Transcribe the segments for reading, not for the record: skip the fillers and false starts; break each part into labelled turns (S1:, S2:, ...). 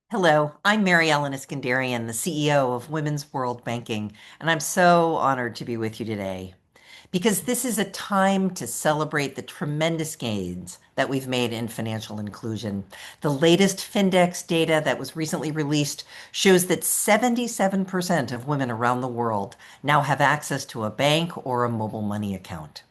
S1: Hello, I'm Mary Ellen Iskandarian, the CEO of Women's World Banking, and I'm so honored to be with you today because this is a time to celebrate the tremendous gains that we've made in financial inclusion. The latest Findex data that was recently released shows that 77% of women around the world now have access to a bank or a mobile money account.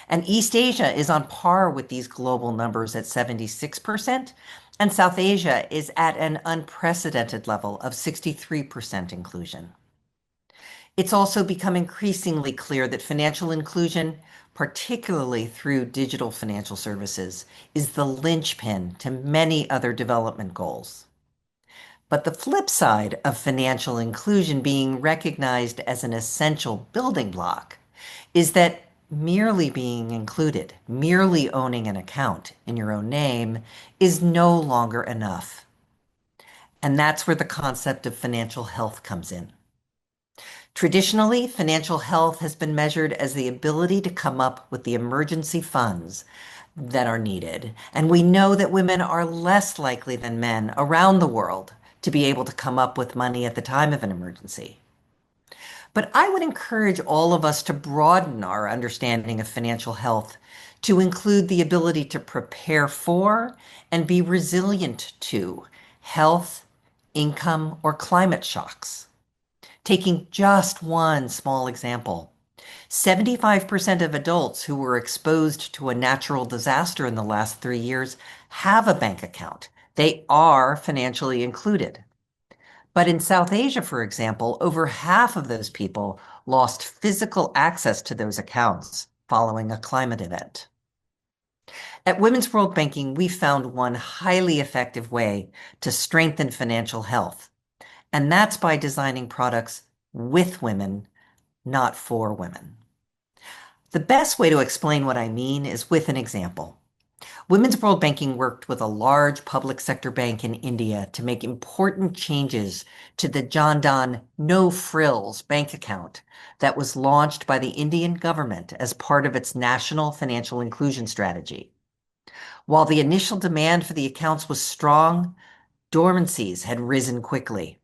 S1: And East Asia is on par with these global numbers at 76%, and South Asia is at an unprecedented level of 63% inclusion. It's also become increasingly clear that financial inclusion, particularly through digital financial services, is the linchpin to many other development goals. But the flip side of financial inclusion being recognized as an essential building block is that merely being included, merely owning an account in your own name is no longer enough. And that's where the concept of financial health comes in. Traditionally, financial health has been measured as the ability to come up with the emergency funds that are needed. And we know that women are less likely than men around the world to be able to come up with money at the time of an emergency. But I would encourage all of us to broaden our understanding of financial health to include the ability to prepare for and be resilient to health, income, or climate shocks. Taking just one small example, 75% of adults who were exposed to a natural disaster in the last 3 years have a bank account. They are financially included. But in South Asia, for example, over half of those people lost physical access to those accounts following a climate event. At Women's World Banking, we found one highly effective way to strengthen financial health, and that's by designing products with women, not for women. The best way to explain what I mean is with an example. Women's World Banking worked with a large public sector bank in India to make important changes to the Jan Dhan No Frills bank account that was launched by the Indian government as part of its national financial inclusion strategy. While the initial demand for the accounts was strong, dormancies had risen quickly.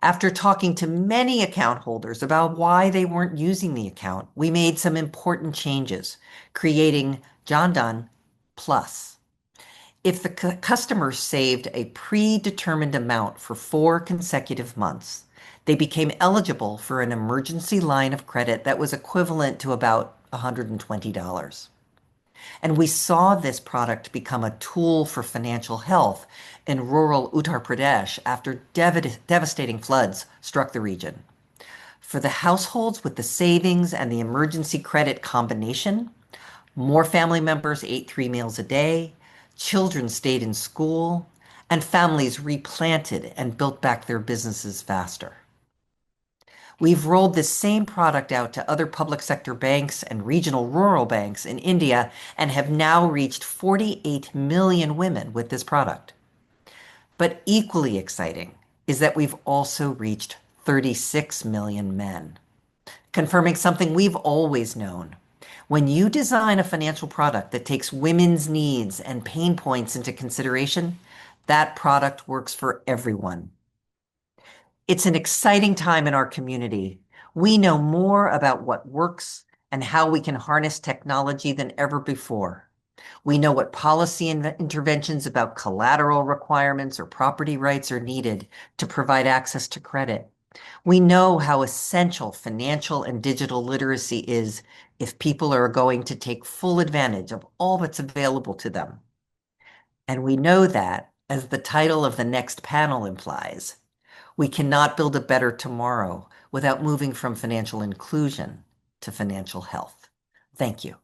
S1: After talking to many account holders about why they weren't using the account, we made some important changes, creating Jan Dhan Plus. If the customer saved a predetermined amount for 4 consecutive months, they became eligible for an emergency line of credit that was equivalent to about $120. And we saw this product become a tool for financial health in rural Uttar Pradesh after devastating floods struck the region. For the households with the savings and the emergency credit combination, more family members ate 3 meals a day, children stayed in school, and families replanted and built back their businesses faster. We've rolled this same product out to other public sector banks and regional rural banks in India and have now reached 48 million women with this product. But equally exciting is that we've also reached 36 million men, confirming something we've always known. When you design a financial product that takes women's needs and pain points into consideration, that product works for everyone. It's an exciting time in our community. We know more about what works and how we can harness technology than ever before. We know what policy interventions about collateral requirements or property rights are needed to provide access to credit. We know how essential financial and digital literacy is if people are going to take full advantage of all that's available to them. And we know that, as the title of the next panel implies, we cannot build a better tomorrow without moving from financial inclusion to financial health. Thank you.